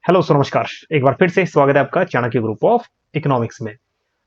Hello सो नमस्कार। एक बार फिर से स्वागत है आपका चाणक्य ग्रुप ऑफ इकोनॉमिक्स में।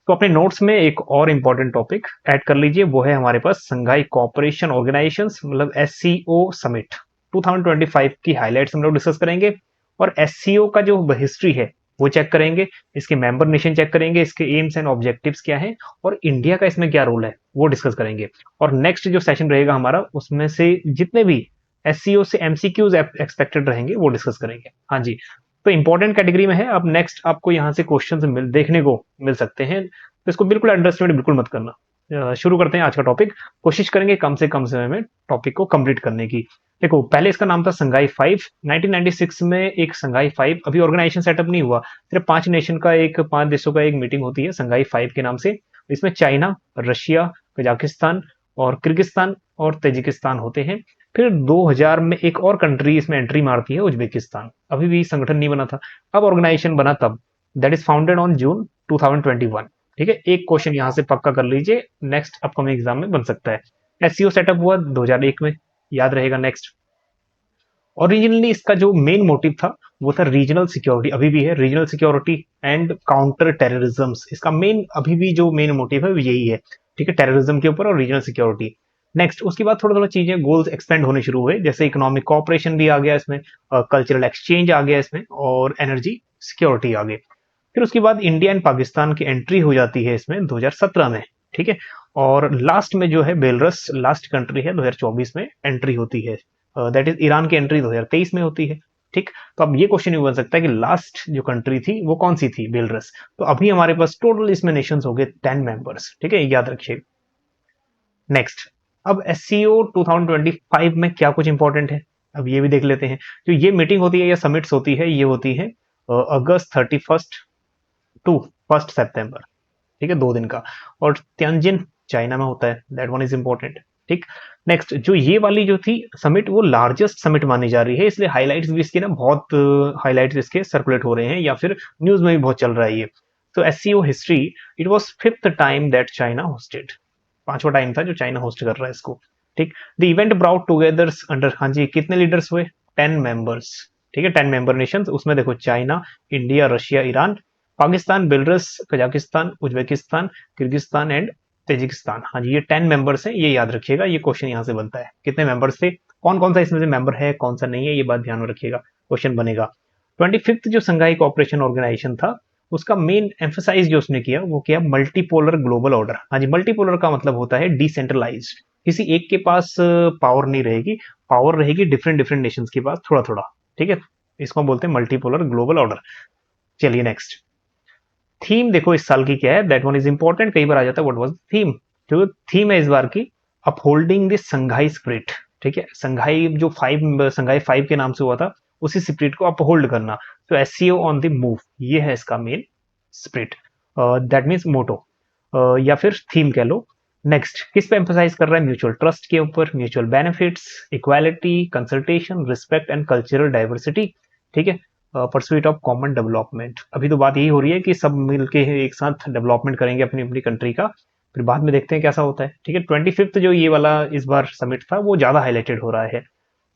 तो अपने नोट्स में एक और इम्पोर्टेंट टॉपिक ऐड कर लीजिए, वो है हमारे पास संघाई कोऑपरेशन ऑर्गेनाइजेशंस मतलब एससीओ समिट 2025 की हाइलाइट्स हम लोग डिस्कस करेंगे। और एससीओ का जो हिस्ट्री है वो चेक करेंगे, इसके मेंबर नेशन चेक करेंगे, इसके एम्स एंड ऑब्जेक्टिव्स क्या हैं और इंडिया का इसमें क्या रोल है वो डिस्कस करेंगे। और नेक्स्ट जो सेशन रहेगा हमारा, उसमें से जितने भी एससीओ से एमसीक्यूज एक्सपेक्टेड रहेंगे वो डिस्कस करेंगे। हाँ जी, तो इंपॉर्टेंट कैटेगरी में है। अब नेक्स्ट आपको यहाँ से क्वेश्चन देखने को मिल सकते हैं, तो इसको बिल्कुल अंडरस्टैंड बिल्कुल मत करना। शुरू करते हैं आज का टॉपिक। कोशिश करेंगे कम से कम समय में टॉपिक को कंप्लीट करने की। देखो, पहले इसका नाम था संघाई 5। 1996 में एक संघाई 5, अभी ऑर्गेनाइजेशन सेटअप नहीं हुआ, सिर्फ 5 नेशन का एक 5 देशों का एक मीटिंग होती है संघाई 5 के नाम से। इसमें चाइना, रशिया, कजाकिस्तान और किर्गिस्तान और ताजिकिस्तान होते हैं। फिर 2000 में एक और कंट्री इसमें एंट्री मारती है, उज्बेकिस्तान। अभी भी संगठन नहीं बना था, अब ऑर्गेनाइजेशन बना तब। That is founded on June 2021। ठीक है, एक क्वेश्चन यहां से पक्का कर लीजिए, नेक्स्ट अपकमिंग एग्जाम में बन सकता है। एससीओ सेटअप हुआ 2001 में, याद रहेगा। नेक्स्ट, ओरिजिनली इसका जो मेन मोटिव था वो था रीजनल सिक्योरिटी, अभी भी है regional security and counter terrorism. इसका मेन अभी भी जो मेन मोटिव है वो यही है। ठीक है, टेररिज्म के ऊपर और रीजनल सिक्योरिटी। नेक्स्ट, उसके बाद थोड़ा थोड़ा चीजें गोल्स एक्सपेंड होने शुरू हुए, जैसे इकोनॉमिक कोऑपरेशन भी आ गया इसमें, कल्चरल एक्सचेंज आ गया इसमें और एनर्जी सिक्योरिटी आ गई। फिर उसके बाद इंडिया एंड पाकिस्तान की एंट्री हो जाती है इसमें 2017 में। ठीक है, और लास्ट में जो है बेलरस लास्ट कंट्री है, 2024 में एंट्री होती है। दैट इज ईरान की एंट्री 2023 में होती है। ठीक, तो अब ये क्वेश्चन ये बन सकता है कि लास्ट जो कंट्री थी वो कौन सी थी, बेलरस। तो अभी हमारे पास टोटल इसमें नेशंस हो गए 10 मेंबर्स। ठीक है, याद रखिए। नेक्स्ट, अब एससीओ 2025 में क्या कुछ इंपॉर्टेंट है, अब ये भी देख लेते हैं। जो ये मीटिंग होती है या समिट्स होती है, ये होती है अगस्त 31 टू 1 सितंबर। ठीक है, 2 दिन का। और त्यांजिन चाइना में होता है, दैट वन इज इंपॉर्टेंट। ठीक, नेक्स्ट, जो ये वाली जो थी समिट वो लार्जेस्ट समिट मानी जा रही है, इसलिए हाइलाइट्स भी इसके ना बहुत हाइलाइट्स इसके सर्कुलेट हो रहे हैं या फिर न्यूज में भी बहुत चल रहा है ये। तो SCO history, it was fifth time that China hosted. 5वां टाइम था जो चाइना होस्ट कर रहा है इसको। ठीक, the event brought together under, हाँ जी, कितने लीडर्स हुए, 10 मेंबर्स। ठीक है, 10 मेंबर नेशंस, उसमें देखो China, India, Russia, Iran, Pakistan, Belarus, Kazakhstan, Uzbekistan, Kyrgyzstan and Tajikistan. हाँ जी, ये 10 मेंबर्स हैं, ये याद रखिएगा। ये क्वेश्चन यहाँ से बनता है, कितने मेंबर्स थे, कौन कौन सा इसमें से मेंबर है, कौन सा नहीं है, ये बात ध्यान में रखिएगा, क्वेश्चन बनेगा। 25th जो संघाई कोऑपरेशन ऑर्गेनाइजेशन था, उसका मेन एम्फसाइज जो उसने किया वो किया मल्टीपोलर ग्लोबल ऑर्डर। हाँ जी, मल्टीपोलर का मतलब होता है डिसेंट्रलाइज्ड, किसी एक के पास पावर नहीं रहेगी, पावर रहेगी डिफरेंट डिफरेंट नेशंस के पास थोड़ा थोड़ा। ठीक है, इसको बोलते हैं मल्टीपोलर ग्लोबल ऑर्डर। चलिए नेक्स्ट, थीम देखो इस साल की क्या है, दैट वन इज इंपॉर्टेंट, कई बार आ जाता है व्हाट वाज थीम। जो थीम है इस बार की, अपहोल्डिंग दिस संघाई स्पिरिट। ठीक है, संघाई जो 5 संघाई 5 के नाम से हुआ था, उसी स्पिरिट को अपहोल्ड करना। तो एससीओ ऑन द मूव, ये है इसका मेन स्पिरिट, दैट मीन्स मोटो या फिर थीम कह लो। नेक्स्ट, किस पे एम्फोसाइज कर रहा है, म्यूचुअल ट्रस्ट के ऊपर, mutual benefits, equality, consultation, respect and cultural diversity. ठीक है, परस्यूट ऑफ कॉमन डेवलपमेंट। अभी तो बात यही हो रही है कि सब मिलके एक साथ डेवलपमेंट करेंगे अपनी अपनी कंट्री का, फिर बाद में देखते हैं कैसा होता है। ठीक है, 25th जो ये वाला इस बार समिट था वो ज्यादा हाईलाइटेड हो रहा है।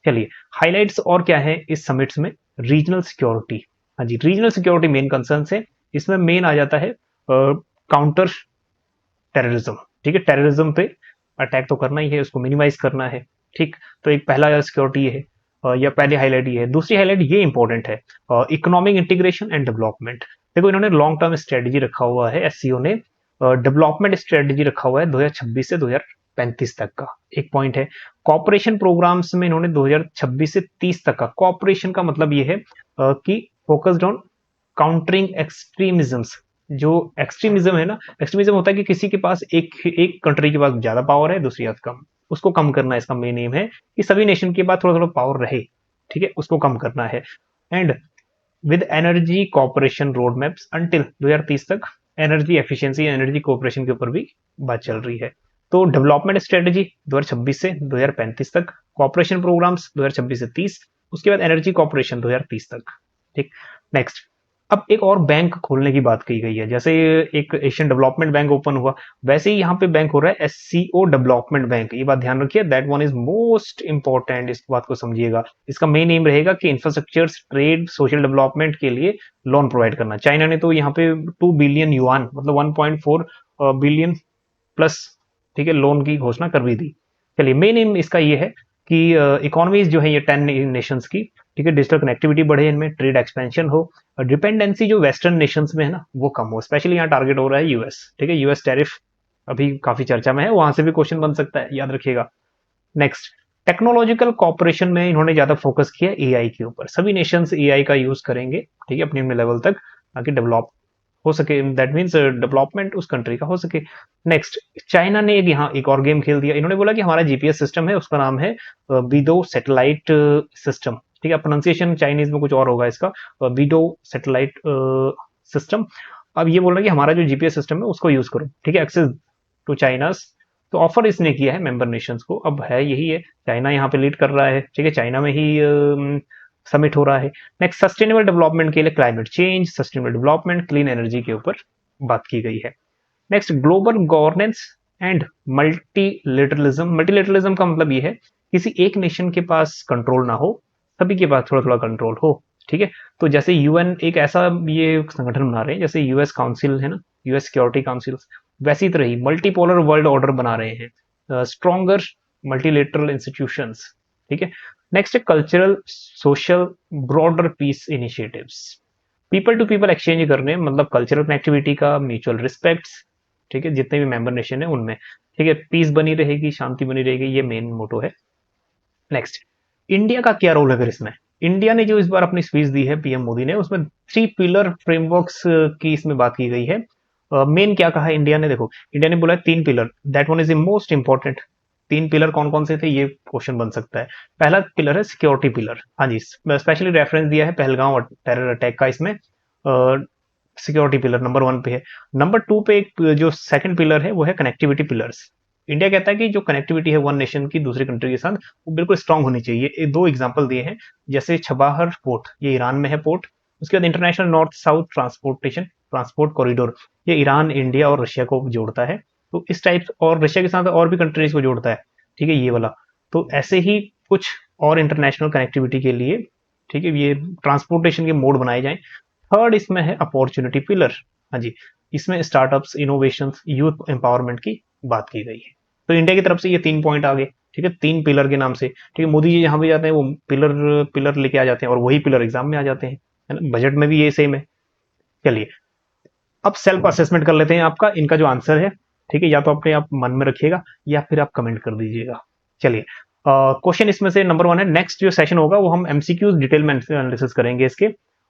चलिए, हाइलाइट्स और क्या है इस समिट्स में, रीजनल सिक्योरिटी। हाँ जी, रीजनल सिक्योरिटी मेन कंसर्न है। इसमें मेन आ जाता है काउंटर टेररिज्म। ठीक है, टेररिज्म पे अटैक तो करना ही है, उसको मिनिमाइज करना है। ठीक, तो एक पहला सिक्योरिटी ये है, या पहली हाईलाइट ये है। दूसरी हाईलाइट ये इंपॉर्टेंट है, इकोनॉमिक इंटीग्रेशन एंड डेवलपमेंट। देखो, इन्होंने लॉन्ग टर्म स्ट्रेटेजी रखा हुआ है एससीओ ने, डेवलपमेंट स्ट्रेटेजी रखा हुआ है 2026 से 2035 तक का, एक पॉइंट है। कॉपरेशन प्रोग्राम्स में इन्होंने 2026 से 30 तक का, कॉपरेशन का मतलब ये है कि फोकस्ड ऑन काउंटरिंग एक्सट्रीमिज्म्स। जो एक्सट्रीमिज्म है ना, एक्सट्रीमिज्म होता है कि किसी के पास एक एक कंट्री के पास ज्यादा पावर है, दूसरी पास कम, उसको कम करना इसका मेन एम है, कि सभी नेशन के पास थोड़ा थोड़ा पावर रहे। ठीक है, उसको कम करना है। And with energy cooperation road maps until 2030 तक, एनर्जी एफिशिएंसी, एनर्जी कोऑपरेशन के ऊपर भी बात चल रही है। तो डेवलपमेंट स्ट्रेटजी 2026 से 2035 तक, कॉपरेशन प्रोग्राम्स 2026 से 30, उसके बाद एनर्जी कॉपरेशन 2030 तक। ठीक, नेक्स्ट, अब एक और बैंक खोलने की बात कही गई है, जैसे एक एशियन डेवलपमेंट बैंक ओपन हुआ, वैसे ही यहाँ पे बैंक हो रहा है एससीओ डेवलपमेंट बैंक। ये बात ध्यान रखिए, that one is most important, इस बात को समझिएगा। इसका मेन एम रहेगा कि इंफ्रास्ट्रक्चर, ट्रेड, सोशल डेवलपमेंट के लिए लोन प्रोवाइड करना। चाइना ने तो यहाँ पे 2 बिलियन युआन मतलब 1.4 बिलियन प्लस, ठीक है, लोन की घोषणा कर दी थी। चलिए, मेन एम इसका ये है कि इकोनॉमीज जो है ये 10 नेशंस की, ठीक है, डिजिटल कनेक्टिविटी बढ़े, इनमें ट्रेड एक्सपेंशन हो, और डिपेंडेंसी जो वेस्टर्न नेशंस में है ना वो कम हो। स्पेशली यहाँ टारगेट हो रहा है यूएस, ठीक है, यूएस टैरिफ अभी काफी चर्चा में है, वहां से भी क्वेश्चन बन सकता है, याद रखिएगा। नेक्स्ट, टेक्नोलॉजिकल कॉपरेशन में इन्होंने ज्यादा फोकस किया एआई के ऊपर। सभी नेशंस एआई का यूज करेंगे, ठीक है, अपने अपने लेवल तक, ताकि डेवलप हो सके, दैट मीन्स डेवलपमेंट उस कंट्री का हो सके। नेक्स्ट, चाइना ने एक यहाँ एक और गेम खेल दिया। इन्होंने बोला कि हमारा जीपीएस सिस्टम है, उसका नाम है बीडो सैटेलाइट सिस्टम, ठीक है, प्रोनाउंसिएशन चाइनीज में कुछ और होगा इसका, बीडो सैटेलाइट सिस्टम। अब ये बोल रहा है कि हमारा जो जीपीएस सिस्टम है उसको यूज करो, ठीक है, एक्सेस टू चाइनास। तो ऑफर इसने किया है मेंबर नेशंस को। अब है यही है, चाइना यहाँ पे लीड कर रहा है, ठीक है, चाइना में ही समिट हो रहा है। नेक्स्ट, सस्टेनेबल डेवलपमेंट के लिए climate change, sustainable development, clean energy के ऊपर बात की गई है। Next, global governance and multilateralism. Multilateralism का मतलब ये है किसी एक नेशन के पास कंट्रोल ना हो, सभी के पास थोड़ा थोड़ा कंट्रोल हो, ठीक है। तो जैसे यूएन एक ऐसा ये संगठन बना रहे हैं, जैसे यूएस काउंसिल है ना, यूएस सिक्योरिटी काउंसिल, वैसी तरह ही मल्टीपोलर वर्ल्ड ऑर्डर बना रहे हैं, स्ट्रॉन्गर मल्टीलेटरल इंस्टीट्यूशंस, ठीक है। नेक्स्ट है cultural social broader peace initiatives. People to people exchange करने, मतलब कल्चरल कनेक्टिविटी का, म्यूचुअल रिस्पेक्ट्स, ठीक है, जितने भी मेंबर नेशन है उनमें, ठीक है, पीस बनी रहेगी, शांति बनी रहेगी, ये मेन मोटो है। नेक्स्ट, इंडिया का क्या रोल है फिर इसमें? इंडिया ने जो इस बार अपनी स्पीच दी है पीएम मोदी ने, उसमें 3 पिलर फ्रेमवर्क्स की इसमें बात की गई है। मेन क्या कहा है इंडिया ने? देखो, इंडिया ने बोला है 3 pillar, that one is the most important. 3 pillar कौन कौन से थे, ये क्वेश्चन बन सकता है। पहला पिलर है सिक्योरिटी पिलर, हाँ जी, स्पेशली रेफरेंस दिया है पहलगांव टेरर अटैक का इसमें। सिक्योरिटी पिलर नंबर 1 पे है। नंबर 2 पे एक जो सेकंड पिलर है वो है कनेक्टिविटी पिलर्स। इंडिया कहता है कि जो कनेक्टिविटी है वन नेशन की दूसरी कंट्री के साथ, वो बिल्कुल स्ट्रांग होनी चाहिए। 2 एग्जांपल दिए हैं, जैसे छबाहर पोर्ट, ये ईरान में है पोर्ट। उसके बाद international north south transport corridor, ये ईरान, इंडिया और रशिया को जोड़ता है। तो इस टाइप, और रशिया के साथ और भी कंट्रीज को जोड़ता है, ठीक है, ये वाला। तो ऐसे ही कुछ और इंटरनेशनल कनेक्टिविटी के लिए, ठीक है, ये ट्रांसपोर्टेशन के मोड बनाए जाएं। थर्ड इसमें है अपॉर्चुनिटी पिलर, हाँ जी, इसमें स्टार्टअप्स, इनोवेशंस, यूथ एम्पावरमेंट की बात की गई है। तो इंडिया की तरफ से ये 3 पॉइंट आ गए, ठीक है, 3 पिलर के नाम से, ठीक है। मोदी जी जहां भी जाते हैं वो पिलर पिलर लेके आ जाते हैं, और वही पिलर एग्जाम में आ जाते हैं, है ना, बजट में भी ये सेम है। चलिए, अब सेल्फ असेसमेंट कर लेते हैं आपका, इनका जो आंसर है, ठीक है, या तो अपने आप मन में रखिएगा या फिर आप कमेंट कर दीजिएगा। चलिए, क्वेश्चन इसमें से नंबर 1 है, नेक्स्ट जो सेशन होगा वो हम एमसीक्यूज डिटेल में एनालिसिस करेंगे इसके,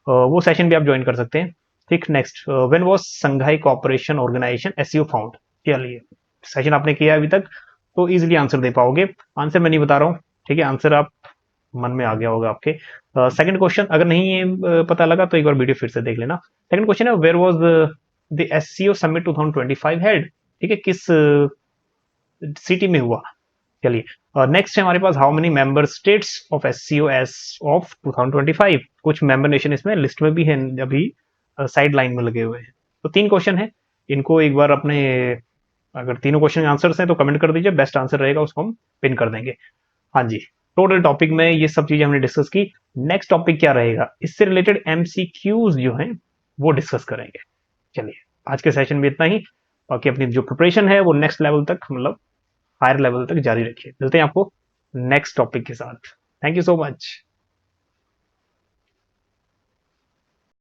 वो सेशन भी आप ज्वाइन कर सकते हैं, ठीक। Next, when was Shanghai cooperation organisation SCO found. चलिए, सेशन आपने किया अभी तक तो इजीली आंसर दे पाओगे। आंसर मैं नहीं बता रहा हूँ, ठीक है, आंसर आप मन में आ गया होगा आपके। सेकंड क्वेश्चन अगर नहीं पता लगा तो एक बार वीडियो फिर से देख लेना। सेकंड क्वेश्चन है, where was the SCO summit 2025 held, ठीक है, किस सिटी में हुआ। चलिए, नेक्स्ट है हमारे पास, how many member states of SCO as of 2025। कुछ मेंबर नेशन इसमें लिस्ट में भी है, अभी साइड लाइन में लगे हुए हैं। तो 3 क्वेश्चन है, इनको एक बार अपने, अगर तीनों क्वेश्चन आंसर्स हैं तो कमेंट कर दीजिए, बेस्ट आंसर रहेगा उसको हम पिन कर देंगे। हाँ जी, टोटल टॉपिक में ये सब चीजें हमने डिस्कस की। नेक्स्ट टॉपिक क्या रहेगा, इससे रिलेटेड एमसीक्यूज जो हैं वो डिस्कस करेंगे। चलिए, आज के सेशन में इतना ही। बाकी अपनी जो प्रिपरेशन है वो नेक्स्ट लेवल तक, मतलब हायर लेवल तक जारी रखिए। मिलते हैं आपको नेक्स्ट टॉपिक के साथ। Thank you so much.